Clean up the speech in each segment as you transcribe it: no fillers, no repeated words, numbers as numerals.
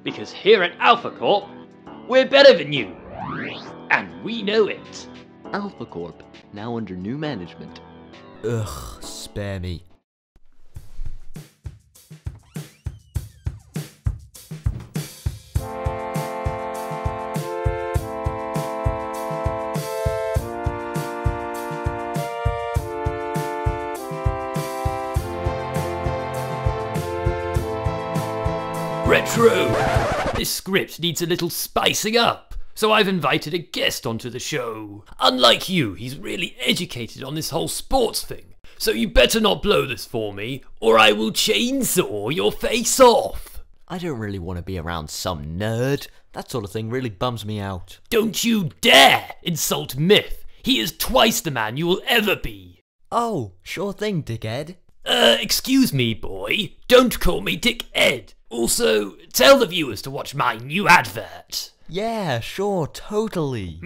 Because here at Alpha Corp, we're better than you. And we know it. Alpha Corp, now under new management. Ugh, spare me. Retro! This script needs a little spicing up, so I've invited a guest onto the show. Unlike you, he's really educated on this whole sports thing, so you better not blow this for me, or I will chainsaw your face off. I don't really want to be around some nerd. That sort of thing really bums me out. Don't you dare insult Myth. He is twice the man you will ever be. Oh, sure thing, dickhead. Excuse me, boy. Don't call me Dick Ed. Also, tell the viewers to watch my new advert. Yeah, sure, totally.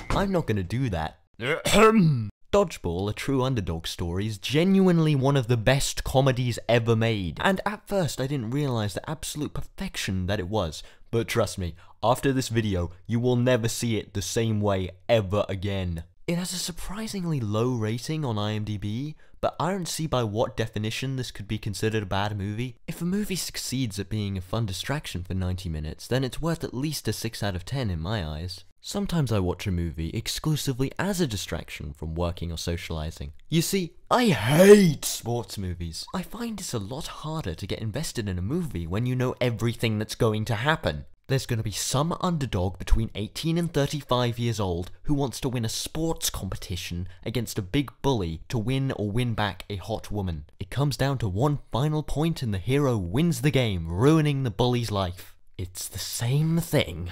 I'm not gonna do that. Dodgeball, a true underdog story, is genuinely one of the best comedies ever made. And at first I didn't realise the absolute perfection that it was. But trust me, after this video, you will never see it the same way ever again. It has a surprisingly low rating on IMDb, but I don't see by what definition this could be considered a bad movie. If a movie succeeds at being a fun distraction for 90 minutes, then it's worth at least a 6 out of 10 in my eyes. Sometimes I watch a movie exclusively as a distraction from working or socializing. You see, I hate sports movies. I find it's a lot harder to get invested in a movie when you know everything that's going to happen. There's going to be some underdog between 18 and 35 years old who wants to win a sports competition against a big bully to win or win back a hot woman. It comes down to one final point and the hero wins the game, ruining the bully's life. It's the same thing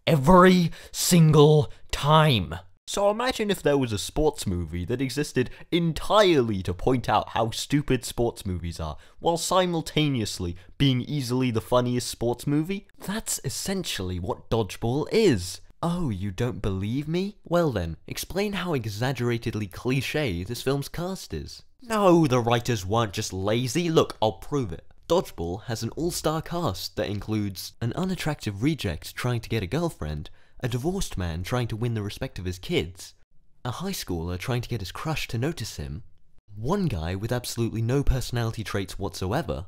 every single time. So imagine if there was a sports movie that existed entirely to point out how stupid sports movies are, while simultaneously being easily the funniest sports movie? That's essentially what Dodgeball is. Oh, you don't believe me? Well then, explain how exaggeratedly cliché this film's cast is. No, the writers weren't just lazy. Look, I'll prove it. Dodgeball has an all-star cast that includes an unattractive reject trying to get a girlfriend, a divorced man trying to win the respect of his kids, a high schooler trying to get his crush to notice him, one guy with absolutely no personality traits whatsoever,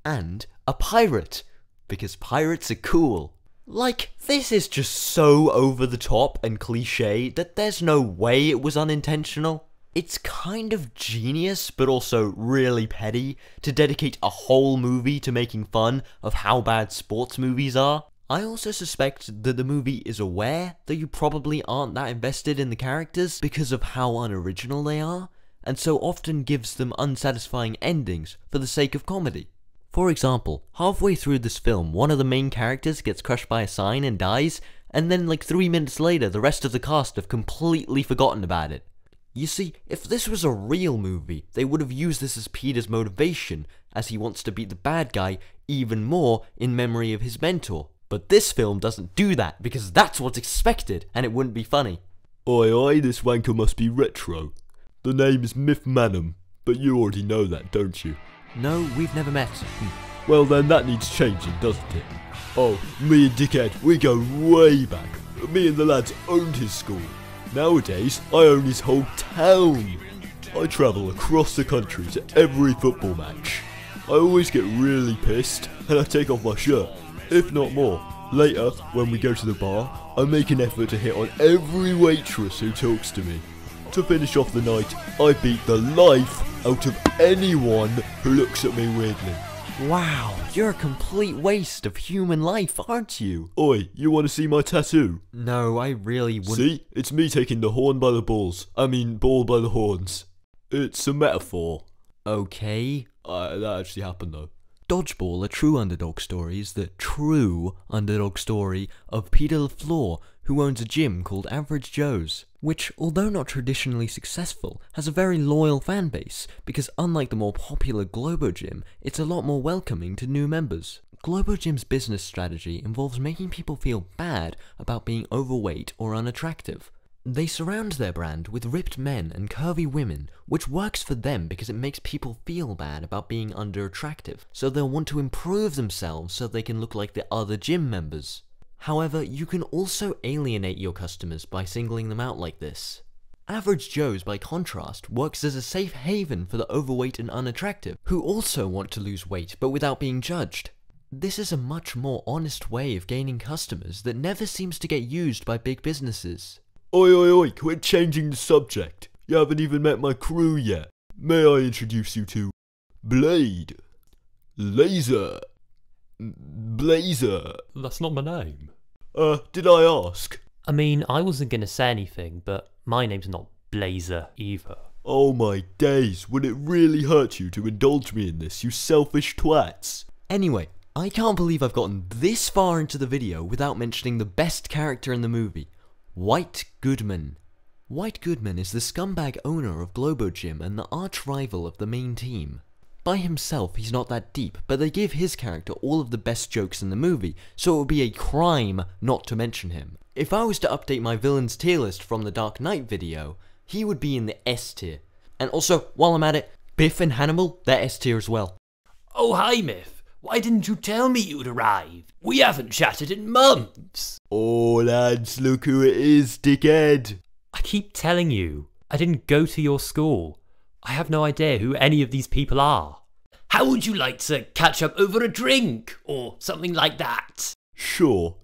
and a pirate, because pirates are cool. Like, this is just so over the top and cliche that there's no way it was unintentional. It's kind of genius, but also really petty, to dedicate a whole movie to making fun of how bad sports movies are. I also suspect that the movie is aware that you probably aren't that invested in the characters because of how unoriginal they are, and so often gives them unsatisfying endings for the sake of comedy. For example, halfway through this film, one of the main characters gets crushed by a sign and dies, and then like 3 minutes later the rest of the cast have completely forgotten about it. You see, if this was a real movie, they would have used this as Peter's motivation, as he wants to beat the bad guy even more in memory of his mentor. But this film doesn't do that, because that's what's expected, and it wouldn't be funny. Oi oi, this wanker must be retro. The name is Myth Manham, but you already know that, don't you? No, we've never met. Well then, that needs changing, doesn't it? Oh, me and Dickhead, we go way back. Me and the lads owned his school. Nowadays, I own his whole town. I travel across the country to every football match. I always get really pissed, and I take off my shirt, if not more. Later, when we go to the bar, I make an effort to hit on every waitress who talks to me. To finish off the night, I beat the life out of anyone who looks at me weirdly. Wow, you're a complete waste of human life, aren't you? Oi, you want to see my tattoo? No, I really wouldn't. See? It's me taking the horn by the balls. I mean, ball by the horns. It's a metaphor. Okay. That actually happened though. Dodgeball, a true underdog story, is the true underdog story of Peter LaFleur, who owns a gym called Average Joe's, which, although not traditionally successful, has a very loyal fan base, because unlike the more popular Globo Gym, it's a lot more welcoming to new members. Globo Gym's business strategy involves making people feel bad about being overweight or unattractive. They surround their brand with ripped men and curvy women, which works for them because it makes people feel bad about being under-attractive, so they'll want to improve themselves so they can look like the other gym members. However, you can also alienate your customers by singling them out like this. Average Joes, by contrast, works as a safe haven for the overweight and unattractive, who also want to lose weight but without being judged. This is a much more honest way of gaining customers that never seems to get used by big businesses. Oi oi oi, quit changing the subject. You haven't even met my crew yet. May I introduce you to Blade, Laser, Blazer. That's not my name. Did I ask? I mean, I wasn't gonna say anything, but my name's not Blazer either. Oh my days, would it really hurt you to indulge me in this, you selfish twats? Anyway, I can't believe I've gotten this far into the video without mentioning the best character in the movie, White Goodman. White Goodman is the scumbag owner of Globo Gym and the arch rival of the main team. By himself, he's not that deep, but they give his character all of the best jokes in the movie, so it would be a crime not to mention him. If I was to update my villains tier list from the Dark Knight video, he would be in the S tier. And also, while I'm at it, Biff and Hannibal, they're S tier as well. Oh hi Miff, why didn't you tell me you'd arrived? We haven't chatted in months. Oh lads, look who it is, dickhead. I keep telling you, I didn't go to your school. I have no idea who any of these people are. How would you like to catch up over a drink, or something like that? Sure,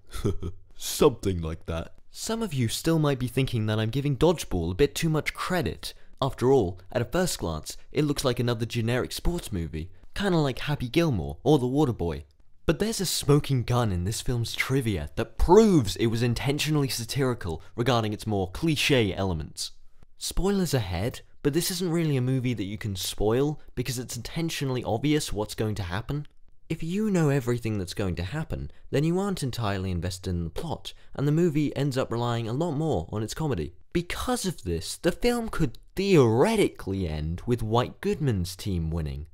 something like that. Some of you still might be thinking that I'm giving Dodgeball a bit too much credit. After all, at a first glance, it looks like another generic sports movie, kinda like Happy Gilmore or The Waterboy. But there's a smoking gun in this film's trivia that proves it was intentionally satirical regarding its more cliché elements. Spoilers ahead, but this isn't really a movie that you can spoil because it's intentionally obvious what's going to happen. If you know everything that's going to happen, then you aren't entirely invested in the plot, and the movie ends up relying a lot more on its comedy. Because of this, the film could theoretically end with White Goodman's team winning.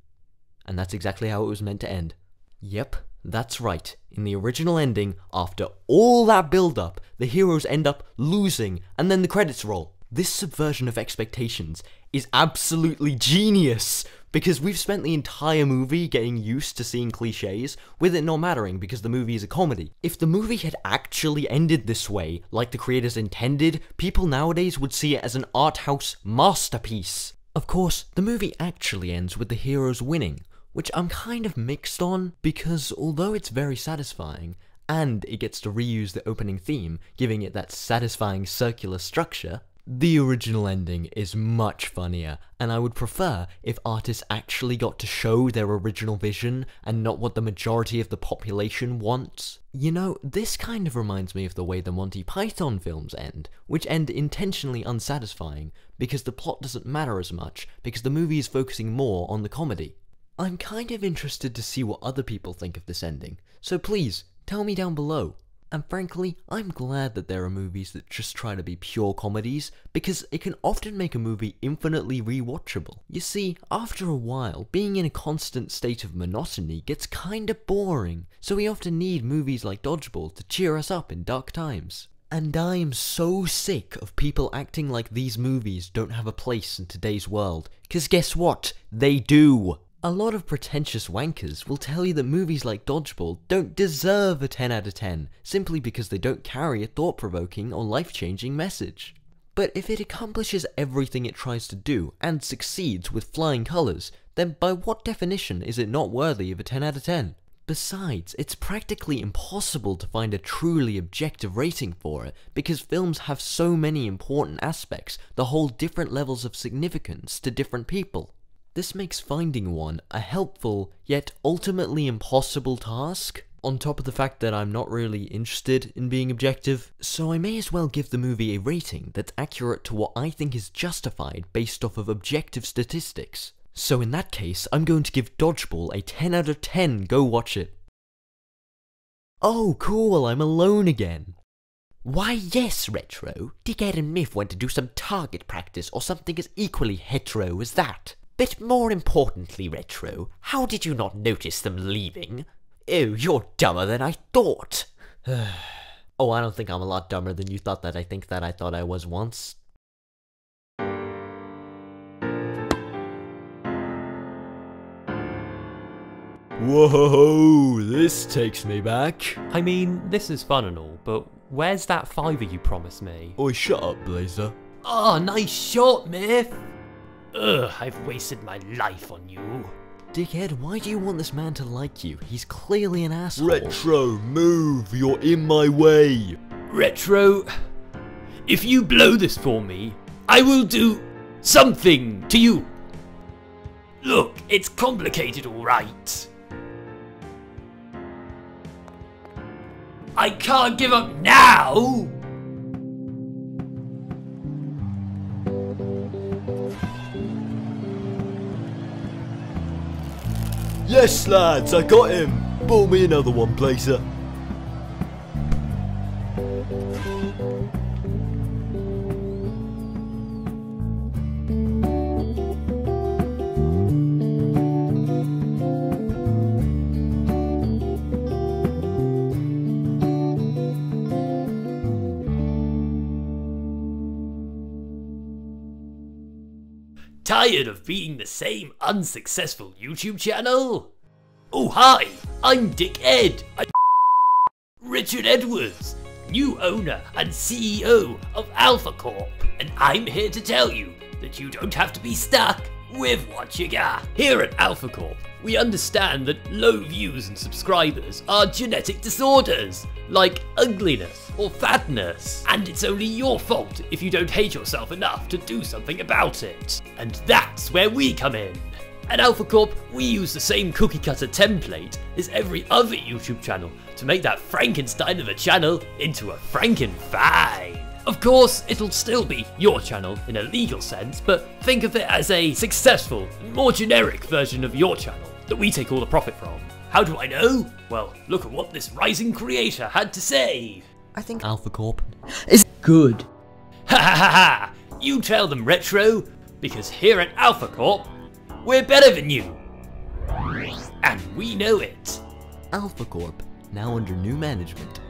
And that's exactly how it was meant to end. Yep, that's right. In the original ending, after all that build-up, the heroes end up losing, and then the credits roll. This subversion of expectations is absolutely genius, because we've spent the entire movie getting used to seeing cliches, with it not mattering because the movie is a comedy. If the movie had actually ended this way, like the creators intended, people nowadays would see it as an art house masterpiece. Of course, the movie actually ends with the heroes winning, which I'm kind of mixed on, because although it's very satisfying, and it gets to reuse the opening theme, giving it that satisfying circular structure, the original ending is much funnier, and I would prefer if artists actually got to show their original vision and not what the majority of the population wants. You know, this kind of reminds me of the way the Monty Python films end, which end intentionally unsatisfying because the plot doesn't matter as much because the movie is focusing more on the comedy. I'm kind of interested to see what other people think of this ending, so please, tell me down below. And frankly, I'm glad that there are movies that just try to be pure comedies, because it can often make a movie infinitely rewatchable. You see, after a while, being in a constant state of monotony gets kinda boring, so we often need movies like Dodgeball to cheer us up in dark times. And I am so sick of people acting like these movies don't have a place in today's world, 'cause guess what? They do! A lot of pretentious wankers will tell you that movies like Dodgeball don't deserve a 10 out of 10, simply because they don't carry a thought-provoking or life-changing message. But if it accomplishes everything it tries to do, and succeeds with flying colours, then by what definition is it not worthy of a 10 out of 10? Besides, it's practically impossible to find a truly objective rating for it, because films have so many important aspects that hold different levels of significance to different people. This makes finding one a helpful, yet ultimately impossible task, on top of the fact that I'm not really interested in being objective, so I may as well give the movie a rating that's accurate to what I think is justified based off of objective statistics. So in that case, I'm going to give Dodgeball a 10 out of 10, go watch it. Oh cool, I'm alone again. Why yes, Retro, Dickhead and Miff went to do some target practice or something as equally hetero as that. But more importantly, Retro, how did you not notice them leaving? Oh, you're dumber than I thought. Oh, I don't think I'm a lot dumber than you thought that I think that I thought I was once. Whoa, this takes me back. I mean, this is fun and all, but where's that $5 you promised me? Oi, shut up, Blazer. Oh, nice shot, Myth! Ugh, I've wasted my life on you. Dickhead, why do you want this man to like you? He's clearly an asshole. Retro, move, you're in my way. Retro, if you blow this for me, I will do something to you. Look, it's complicated, alright. I can't give up now! Yes, lads, I got him. Ball me another one, Blazer. Tired of being the same unsuccessful YouTube channel? Oh hi, I'm Dick Ed. Richard Edwards, new owner and CEO of Alpha Corp, and I'm here to tell you that you don't have to be stuck with what you got. Here at Alpha Corp, we understand that low views and subscribers are genetic disorders, like ugliness or fatness, and it's only your fault if you don't hate yourself enough to do something about it. And that's where we come in. At Alpha Corp, we use the same cookie cutter template as every other YouTube channel to make that Frankenstein of a channel into a Frankenfine. Of course, it'll still be your channel in a legal sense, but think of it as a successful, more generic version of your channel that we take all the profit from. How do I know? Well, look at what this rising creator had to say. I think Alpha Corp is good. Ha ha ha ha! You tell them, Retro, because here at Alpha Corp, we're better than you. And we know it. Alpha Corp, now under new management.